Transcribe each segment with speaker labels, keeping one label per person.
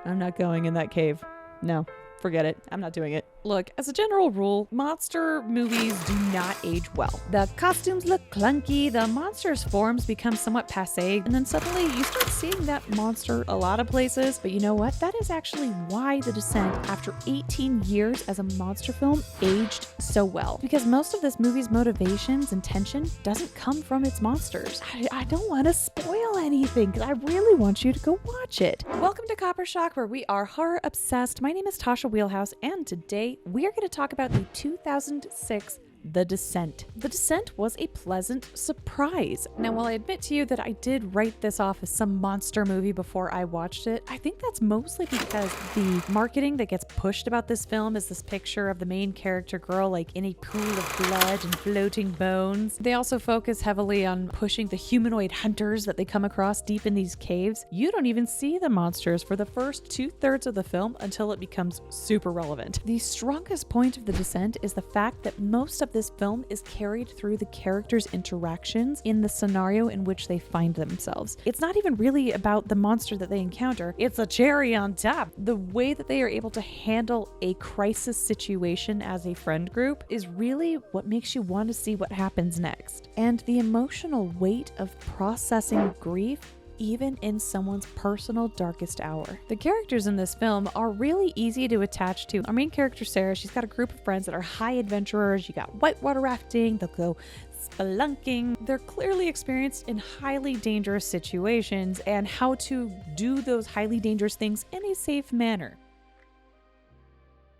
Speaker 1: I'm not going in that cave. No, forget it. I'm not doing it. Look, as a general rule, monster movies do not age well. The costumes look clunky, the monster's forms become somewhat passé, and then suddenly you start seeing that monster a lot of places. But you know what? That is actually why The Descent, after 18 years as a monster film, aged so well. Because most of this movie's motivations and tension doesn't come from its monsters. I don't want to spoil anything because I really want you to go watch it. Welcome to Copper Shock, where we are horror obsessed. My name is Tasha Wheelhouse, and today we are going to talk about the 2006 The Descent. The Descent was a pleasant surprise. Now, while I admit to you that I did write this off as some monster movie before I watched it, I think that's mostly because the marketing that gets pushed about this film is this picture of the main character girl like in a pool of blood and floating bones. They also focus heavily on pushing the humanoid hunters that they come across deep in these caves. You don't even see the monsters for the first 2/3 of the film until it becomes super relevant. The strongest point of The Descent is the fact that most of this film is carried through the characters' interactions in the scenario in which they find themselves. It's not even really about the monster that they encounter, it's a cherry on top. The way that they are able to handle a crisis situation as a friend group is really what makes you want to see what happens next. And the emotional weight of processing grief even in someone's personal darkest hour. The characters in this film are really easy to attach to. Our main character, Sarah, she's got a group of friends that are high adventurers. You got whitewater rafting, they'll go spelunking. They're clearly experienced in highly dangerous situations and how to do those highly dangerous things in a safe manner.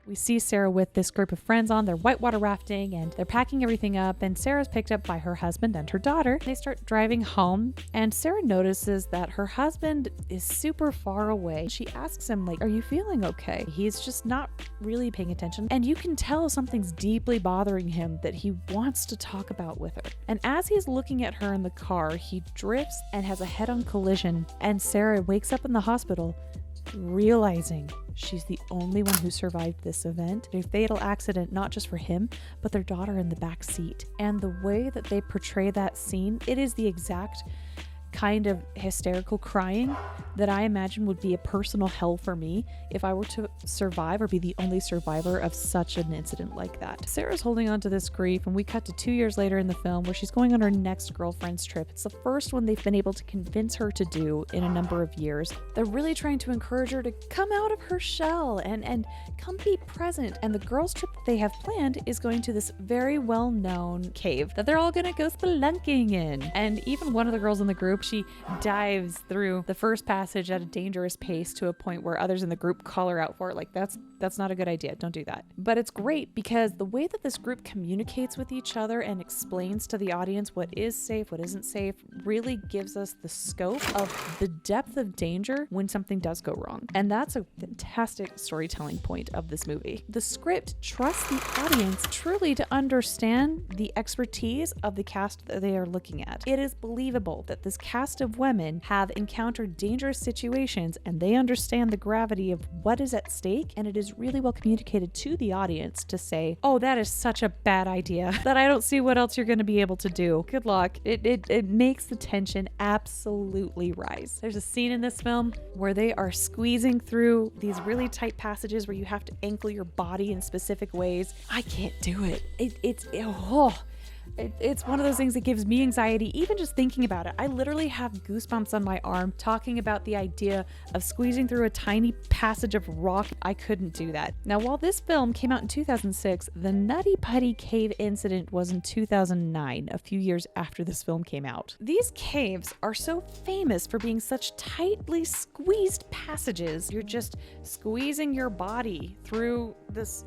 Speaker 1: We see Sarah with this group of friends on their whitewater rafting and they're packing everything up, and Sarah's picked up by her husband and her daughter. They start driving home and Sarah notices that her husband is super far away. She asks him, like, are you feeling okay? He's just not really paying attention, and you can tell something's deeply bothering him that he wants to talk about with her. And as he's looking at her in the car, he drifts and has a head-on collision, and Sarah wakes up in the hospital realizing she's the only one who survived this event. A fatal accident, not just for him, but their daughter in the back seat. And the way that they portray that scene, it is the exact kind of hysterical crying that I imagine would be a personal hell for me if I were to survive or be the only survivor of such an incident like that. Sarah's holding on to this grief, and we cut to 2 years later in the film where she's going on her next girlfriend's trip. It's the first one they've been able to convince her to do in a number of years. They're really trying to encourage her to come out of her shell and come be present. And the girls' trip that they have planned is going to this very well-known cave that they're all gonna go spelunking in. And even one of the girls in the group, she dives through the first passage at a dangerous pace to a point where others in the group call her out for it. Like, that's not a good idea. Don't do that. But it's great because the way that this group communicates with each other and explains to the audience what is safe, what isn't safe, really gives us the scope of the depth of danger when something does go wrong. And that's a fantastic storytelling point of this movie. The script trusts the audience truly to understand the expertise of the cast that they are looking at. It is believable that this cast of women have encountered dangerous situations and they understand the gravity of what is at stake, and it is really well communicated to the audience to say, oh, that is such a bad idea that I don't see what else you're going to be able to do. Good luck. It makes the tension absolutely rise. There's a scene in this film where they are squeezing through these really tight passages where you have to ankle your body in specific ways. I can't do it. It's one of those things that gives me anxiety, even just thinking about it. I literally have goosebumps on my arm talking about the idea of squeezing through a tiny passage of rock. I couldn't do that. Now, while this film came out in 2006, the Nutty Putty cave incident was in 2009, a few years after this film came out. These caves are so famous for being such tightly squeezed passages. You're just squeezing your body through this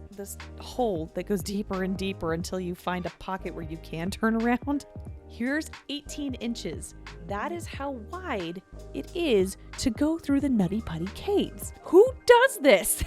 Speaker 1: hole that goes deeper and deeper until you find a pocket where you can turn around. Here's 18 inches. That is how wide it is to go through the Nutty Putty caves. Who does this?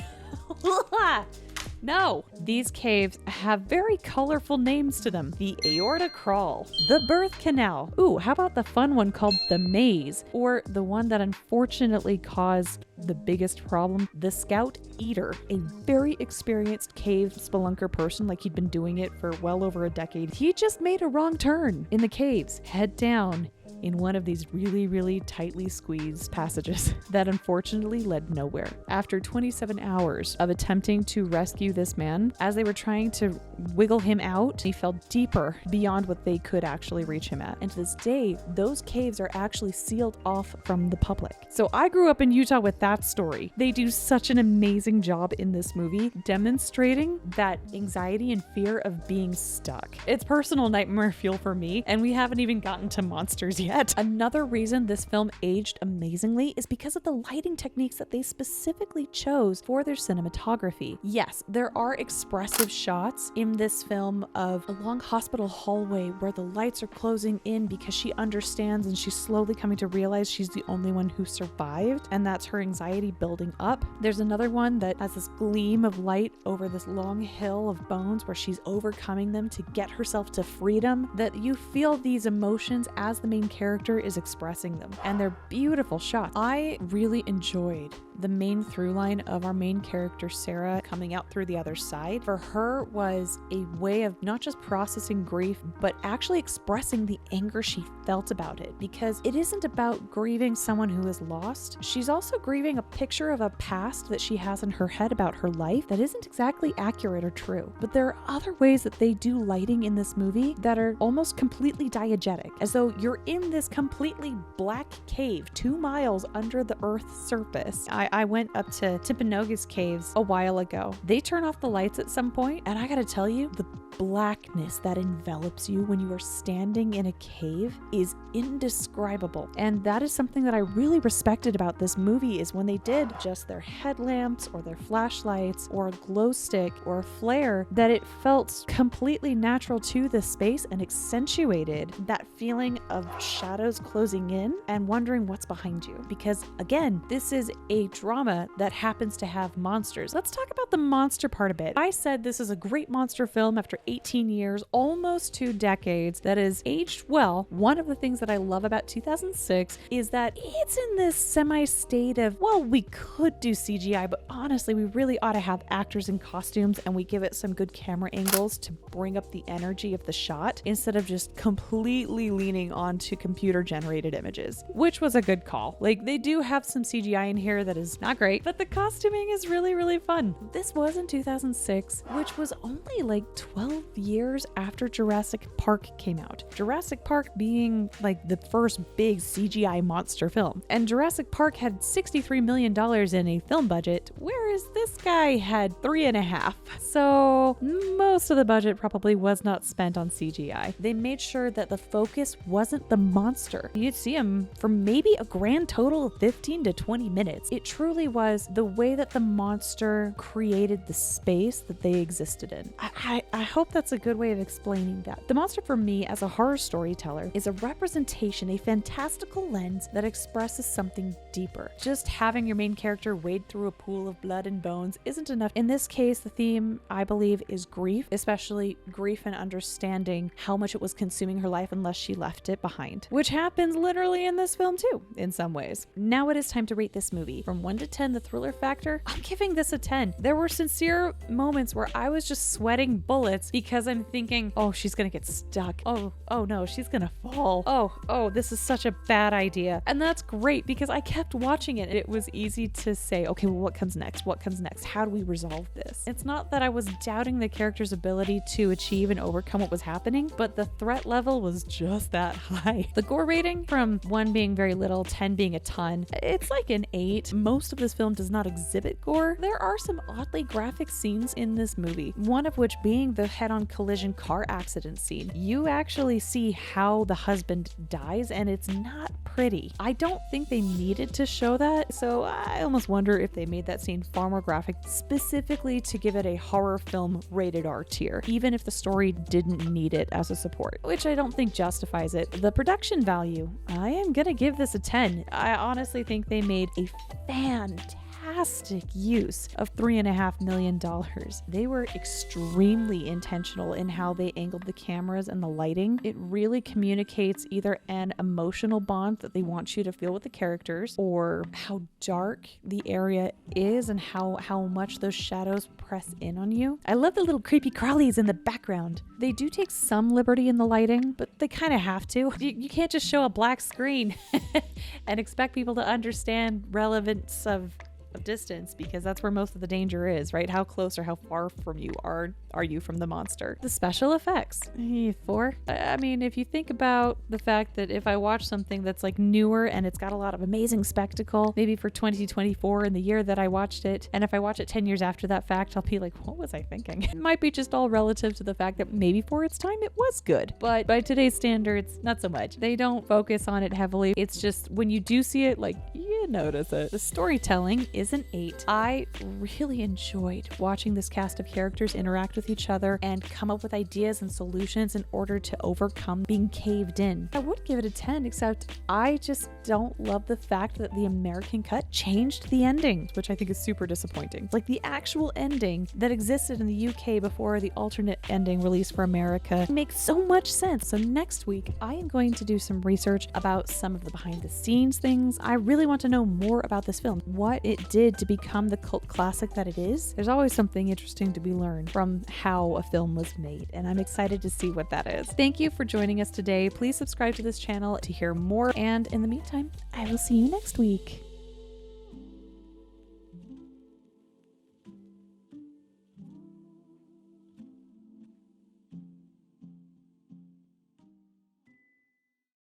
Speaker 1: No, these caves have very colorful names to them. The Aorta Crawl, the Birth Canal. Ooh, how about the fun one called the Maze? Or the one that unfortunately caused the biggest problem, the Scout Eater. A very experienced cave spelunker person, like he'd been doing it for well over a decade. He just made a wrong turn in the caves. Head down. in one of these really, really tightly squeezed passages that unfortunately led nowhere. After 27 hours of attempting to rescue this man, as they were trying to wiggle him out, he fell deeper beyond what they could actually reach him at. And to this day, those caves are actually sealed off from the public. So I grew up in Utah with that story. They do such an amazing job in this movie demonstrating that anxiety and fear of being stuck. It's personal nightmare fuel for me, and we haven't even gotten to monsters yet. Another reason this film aged amazingly is because of the lighting techniques that they specifically chose for their cinematography. Yes, there are expressive shots in this film of a long hospital hallway where the lights are closing in because she understands and she's slowly coming to realize she's the only one who survived, and that's her anxiety building up. There's another one that has this gleam of light over this long hill of bones where she's overcoming them to get herself to freedom, that you feel these emotions as the main character is expressing them, and they're beautiful shots. I really enjoyed the main through line of our main character Sarah coming out through the other side. For her was a way of not just processing grief, but actually expressing the anger she felt about it, because it isn't about grieving someone who is lost. She's also grieving a picture of a past that she has in her head about her life that isn't exactly accurate or true. But there are other ways that they do lighting in this movie that are almost completely diegetic, as though you're in this completely black cave 2 miles under the Earth's surface. I went up to Timpanogos Caves a while ago. They turn off the lights at some point, and I gotta tell you, the blackness that envelops you when you are standing in a cave is indescribable. And that is something that I really respected about this movie, is when they did just their headlamps or their flashlights or a glow stick or a flare, that it felt completely natural to the space and accentuated that feeling of shadows closing in and wondering what's behind you. Because again, this is a drama that happens to have monsters. Let's talk about the monster part a bit. I said this is a great monster film after 18 years, almost 2 decades, that has aged well. One of the things that I love about 2006 is that it's in this semi-state of, well, we could do CGI, but honestly, we really ought to have actors in costumes, and we give it some good camera angles to bring up the energy of the shot instead of just completely leaning onto computer-generated images, which was a good call. Like, they do have some CGI in here that is not great, but the costuming is really, really fun. This was in 2006, which was only like 12 years after Jurassic Park came out. Jurassic Park being like the first big CGI monster film. And Jurassic Park had $63 million in a film budget, whereas this guy had 3.5. So most of the budget probably was not spent on CGI. They made sure that the focus wasn't the monster. You'd see him for maybe a grand total of 15 to 20 minutes. It truly was the way that the monster created the space that they existed in. I hope that's a good way of explaining that. The monster for me as a horror storyteller is a representation, a fantastical lens that expresses something deeper. Just having your main character wade through a pool of blood and bones isn't enough. In this case, the theme, I believe, is grief, especially grief and understanding how much it was consuming her life unless she left it behind, which happens literally in this film too, in some ways. Now it is time to rate this movie. From 1 to 10, the thriller factor, I'm giving this a 10. There were sincere moments where I was just sweating bullets because I'm thinking, oh, she's gonna get stuck. Oh no, she's gonna fall. Oh, this is such a bad idea. And that's great because I kept watching it. It was easy to say, okay, well, what comes next? What comes next? How do we resolve this? It's not that I was doubting the character's ability to achieve and overcome what was happening, but the threat level was just that high. The gore rating, from 1 being very little, 10 being a ton, it's like an 8. Most of this film does not exhibit gore. There are some oddly graphic scenes in this movie, one of which being the head-on collision car accident scene. You actually see how the husband dies, and it's not pretty. I don't think they needed to show that, so I almost wonder if they made that scene far more graphic specifically to give it a horror film rated R tier, even if the story didn't need it as a support, which I don't think justifies it. The production value, I am gonna give this a 10. I honestly think they made a fantastic fantastic use of $3.5 million. They were extremely intentional in how they angled the cameras and the lighting. It really communicates either an emotional bond that they want you to feel with the characters, or how dark the area is and how much those shadows press in on you. I love the little creepy crawlies in the background. They do take some liberty in the lighting, but they kind of have to. You can't just show a black screen and expect people to understand relevance of distance, because that's where most of the danger is, right? How close or how far from you are you from the monster? The special effects. I mean, if you think about the fact that if I watch something that's like newer and it's got a lot of amazing spectacle, maybe for 2024 in the year that I watched it, and if I watch it 10 years after that fact, I'll be like, what was I thinking? It might be just all relative to the fact that maybe for its time it was good, but by today's standards, not so much. They don't focus on it heavily. It's just when you do see it, like, you notice it. The storytelling is an 8. I really enjoyed watching this cast of characters interact with each other and come up with ideas and solutions in order to overcome being caved in. I would give it a 10, except I just don't love the fact that the American cut changed the ending, which I think is super disappointing. Like, the actual ending that existed in the UK before the alternate ending released for America makes so much sense. So next week, I am going to do some research about some of the behind the scenes things. I really want to know more about this film, what it did to become the cult classic that it is. There's always something interesting to be learned from how a film was made, and I'm excited to see what that is. Thank you for joining us today. Please subscribe to this channel to hear more, and in the meantime, I will see you next week.